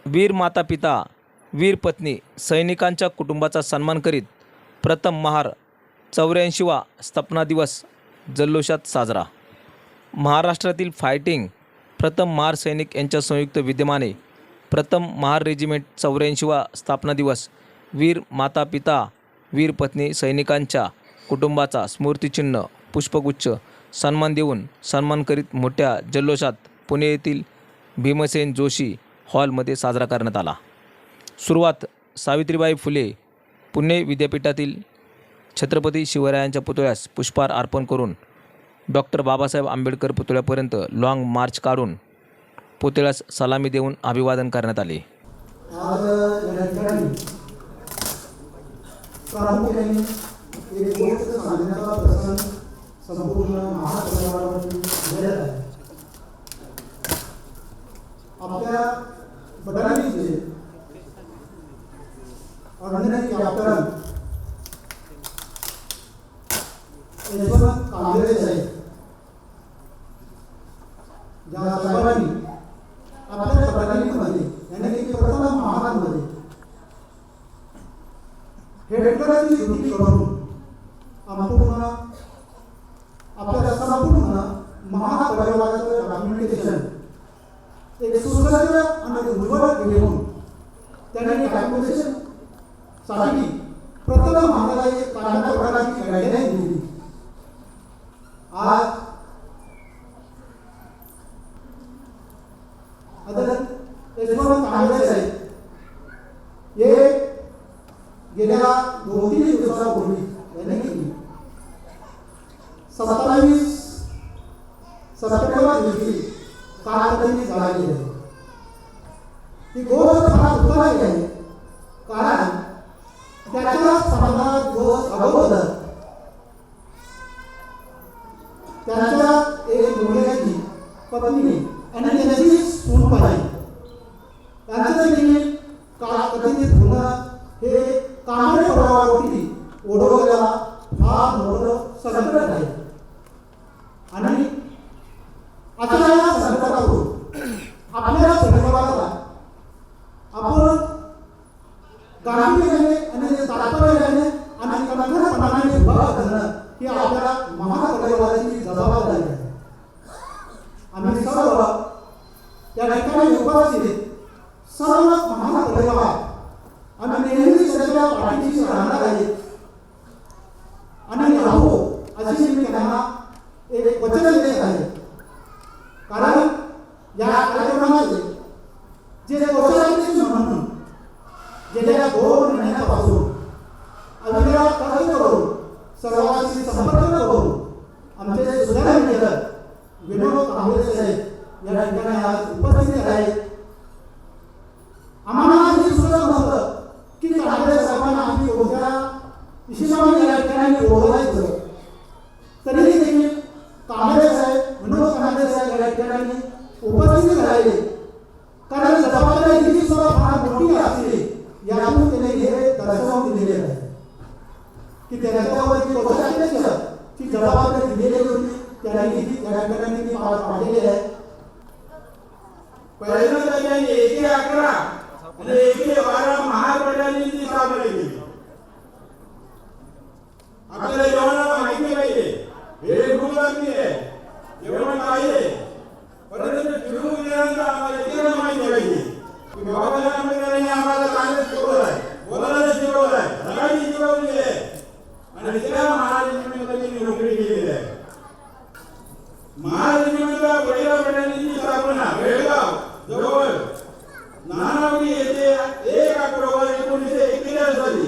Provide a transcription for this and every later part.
वीर माता पिता, वीर पत्नी, सैनिकांच्या कुटुंबाचा सन्मान करीत प्रथम महार 84वा स्थापना दिवस जल्लोषात साजरा. महाराष्ट्रातील फायटिंग प्रथम महार सैनिक यांच्या संयुक्त विद्यमाने प्रथम महार रेजिमेंट 84वा स्थापना दिवस वीर माता पिता, वीर पत्नी, सैनिकांच्या कुटुंबाचा स्मृतिचिन्ह, पुष्पगुच्छ, सन्मान देऊन सन्मान करीत मोठ्या जल्लोषात पुणे येथील भीमसेन जोशी हॉलमध्ये साजरा करण्यात आला. सुरुवात सावित्रीबाई फुले पुणे विद्यापीठातील छत्रपती शिवरायांच्या पुतळ्यास पुष्पहार अर्पण करून डॉक्टर बाबासाहेब आंबेडकर पुतळ्यापर्यंत लॉंग मार्च काढून पुतळ्यास सलामी देऊन अभिवादन करण्यात आले. आज या ठिकाणी प्रामुख्याने एक गोष्ट सांगण्याचा प्रसंग संपूर्ण महापरिवारावरती झालेला आहे. आपल्या बटालीचे ऑर्डिनरी कॅप्टन यशवंत कांबळे साहेब ज्या साहेबांनी आपल्या बटालीमध्ये यानी प्रथम महाराष्ट्रामध्ये हेडक्वार्टरची ड्युटी करून संपूर्ण आपल्या संपूर्ण महापरिवाराचं डॉक्युमेंटेशन एक सुसज्ज आणि उर्वरित घेऊन त्यांनी डॉक्युमेंटेशन साठी प्रथम महाराष्ट्राला एक प्रकारची गाईडलाईन दिली. आज यशवंत कांबळे साहेब हे गेल्या 2-3 दिवसापूर्वी यांनी 27 सप्टेंबर रोजी कारकिर्दी झाली आहे. ही गोष्ट फार दुःखदायक आहे, कारण त्याच्या 15 दिवस अगोदर त्यांच्या एक मुलग्याची पत्नी आणि त्याची सून पाहिली. त्यांचं देखील कथित होणं हे कांबळे परिवारावरती ओढवलेला फार मोठं संकट आहे. आणि आता या संकटातून आपल्या परिवाराला आपण गांभीर्याने आणि तात्पर्याने आणि कणखरपणाने उभा करणं ही आपल्या महापरिवाराची जबाबदारी आहे. आम्ही सर्व या ठिकाणी उपस्थित सर्व महापरिवार आम्ही नेहमी त्याच्या पाठीशी राहणार आहे आणि राहू अशी मी त्यांना एक वचन देत आहे. कारण या कार्यक्रमाचे जे औपचारिक म्हणून गेल्या 2 महिन्यापासून अविरत कार्य करून सर्वांशी संपर्क करून आमचे सुधारण केलं विनोद कांबळे साहेब या ठिकाणी आज उपस्थित आहेत. आम्हाला हे सुद्धा नव्हतं की कांबळे साहेबांना आम्ही कोणत्या विशेषाने या ठिकाणी बोलायचं, तरीही देखील कांबळे साहेब विनोद कांबळे साहेब या ठिकाणी उपस्थित राहिले. कारण जबाबदारी ही सुद्धा फार मोठी असते, यातून त्याने हे दर्शवून दिलेले आहे की त्याच्यावरती औपचारिक जबाबदारी दिलेली होती, त्यांनी त्या ठिकाणी ती पार पाडलेली आहे. पहिल्यांदा त्यांनी 111 आणि 112 महापरिवारांची स्थापना केली. आपल्याला जेवणाला माहिती पाहिजे, हे खूप लागली आहे, जेवण पाहिजे, परंतु फिरून गेल्यानंतर आम्हाला इतकं माहिती पाहिजे की बाबासाहेब आंबेडकरांनी आम्हाला काँग्रेस शिकवलं आहे, बोलायला शिकवलं आहे, रगायची शिकवली आहे आणि त्या महाराष्ट्राची नोकरी केलेली आहे. महाराष्ट्राच्या पहिल्या पडण्याची स्थापना बेळगाव जवळ नानावडी येथे 1 ऑक्टोबर 1941 साली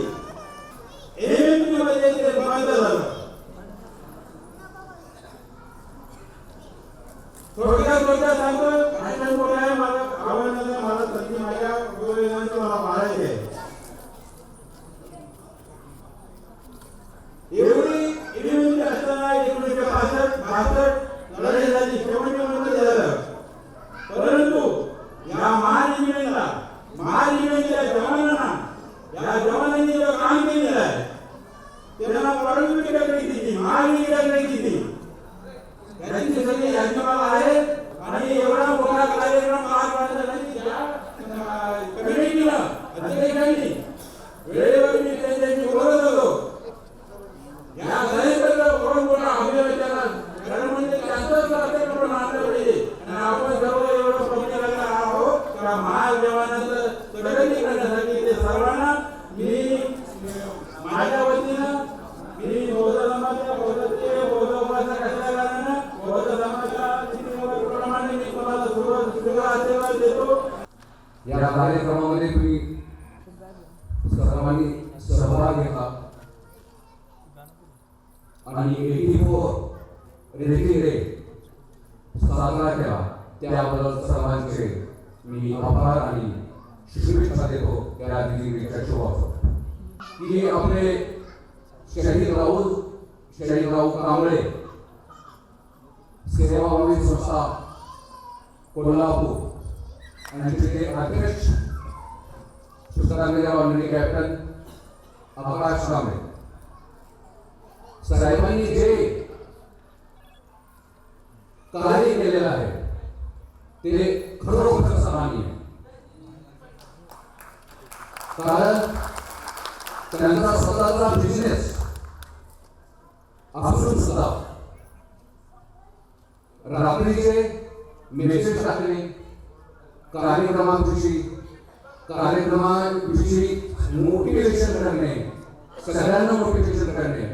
एमपी मध्ये ते बंद झालं. थोडक्यात सांगतो, भाषण बोलायला मला आवडलं, मला संधी माझ्या गोष्टींचं मला पाहायचं आहे. एवढी इनिमिटी असताना 1962 लढाई झाली, शेवटी झालं. परंतु या महानिर्मितीच्या जवानांना, या जवानांनी जो काम केलेलं आहे त्यांना परंपरेकडे दिली, महानिर्मितीकडे दिली, त्याची सगळी यंत्रणा आहे. आणि एवढा मोठा कार्यक्रम पार पाडण्यासाठी कमिटीला अध्यक्षांनी वेळेवर मी त्यांच्याशी बोलत होतो. या साहेबांना कोण कोण अभियानाला कारण म्हणजे त्यांचाच वापर करून आणलं पाहिजे. आणि आपण सर्व एवढं पक्षाला आहोत का महाजवानाचं प्रगती करण्यासाठी ते सर्वांना मी माझ्या वतीनं मी बौद्ध समाजाच्या बौद्ध उपासक असल्याकारणानं बौद्ध समाजाच्या प्रमाणे मी तुम्हाला सुरू आशीर्वाद देतो. या कार्यक्रमामध्ये तुम्ही सर्वांनी सहभाग घेतला आणि 84 रेटिंग डे साजरा केला त्याबद्दल सर्वांचे मी आभार आणि शुभेच्छा देतो. त्या दिवसाच्या शुभाशय की आपले शहीदराव कांबळे सेवाभावी संस्था कोल्हापूर आणि तिथे अध्यक्ष ऑलरेडी कॅप्टन आकाश कांबळे साहेबांनी जे कार्य केलेलं आहे ते खरोखर सराहनीय आहे. कारण त्यांचा स्वतःचा बिझनेस असून सुद्धा रात्रीचे मेसेज टाकणे, कार्यक्रमाविषयी मोटिवेशन करणे, सगळ्यांना मोटिवेशन करणे,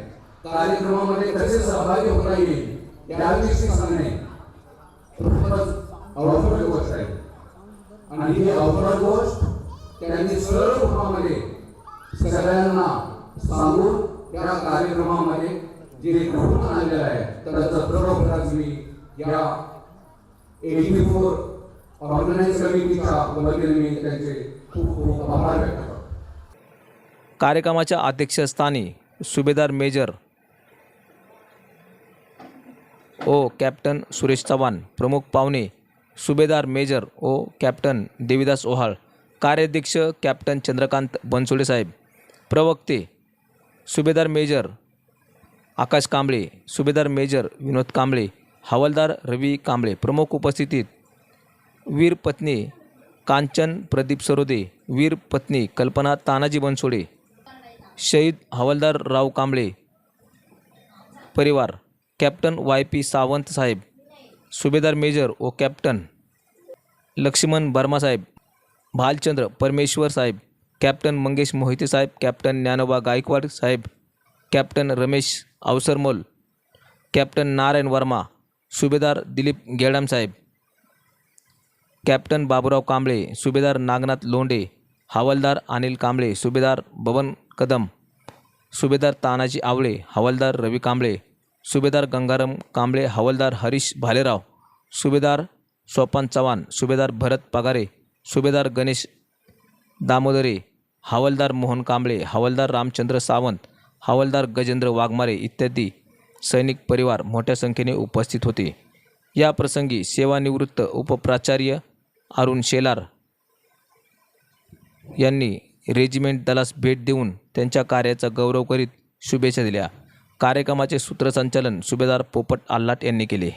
कार्यक्रमामध्ये कसे सहभागी होता येईल याविषयी सांगणे खूपच अवघड गोष्ट आहे. आणि ही अवघड गोष्ट त्यांनी सरळ रूपामध्ये सगळ्यांना सांगून त्या कार्यक्रमामध्ये जे घडून आणलेलं आहे त्याचा खरोखरच मी या 84 ऑर्गनाइज कमिटीच्या वतीने मी त्यांचे खूप खूप आभार व्यक्त करतो. कार्यक्रमाच्या अध्यक्षस्थानी सुभेदार मेजर ओ कॅप्टन सुरेश चव्हाण, प्रमुख पाहुणे सुभेदार मेजर ओ कॅप्टन देवीदास ओहाळ, कार्याध्यक्ष कॅप्टन चंद्रकांत बनसोडे साहेब, प्रवक्ते सुभेदार मेजर आकाश कांबळे, सुभेदार मेजर विनोद कांबळे, हवालदार रवी कांबळे. प्रमुख उपस्थितीत वीर पत्नी कांचन प्रदीप सरोदे, वीर पत्नी कल्पना तानाजी बनसोडे, शहीद हवालदार राव कांबळे परिवार, कॅप्टन YP सावंत साहेब, सुभेदार मेजर ओ कॅप्टन लक्ष्मण बर्मा साहेब, भालचंद्र परमेश्वर साहेब, कॅप्टन मंगेश मोहिते साहेब, कॅप्टन ज्ञानोबा गायकवाड साहेब, कॅप्टन रमेश अवसरमोल, कॅप्टन नारायण वर्मा, सुभेदार दिलीप गेडाम साहेब, कॅप्टन बाबूराव कांबळे, सुभेदार नागनाथ लोंढे, हवालदार अनिल कांबळे, सुभेदार बबन कदम, सुभेदार तानाजी आवळे, हवालदार रवी कांबळे, सुभेदार गंगाराम कांबळे, हवालदार हरीश भालेराव, सुभेदार सोपान चव्हाण, सुभेदार भरत पगारे, सुभेदार गणेश दामोदरे, हवालदार मोहन कांबळे, हवालदार रामचंद्र सावंत, हवालदार गजेंद्र वाघमारे इत्यादी सैनिक परिवार मोठ्या संख्येने उपस्थित होते. या प्रसंगी सेवानिवृत्त उपप्राचार्य अरुण शेलार यांनी रेजिमेंट दलास भेट देऊन त्यांच्या कार्याचा गौरव करीत शुभेच्छा दिल्या. कार्यक्रमाचे सूत्रसंचालन सुभेदार पोपट आल्हाट यांनी केले.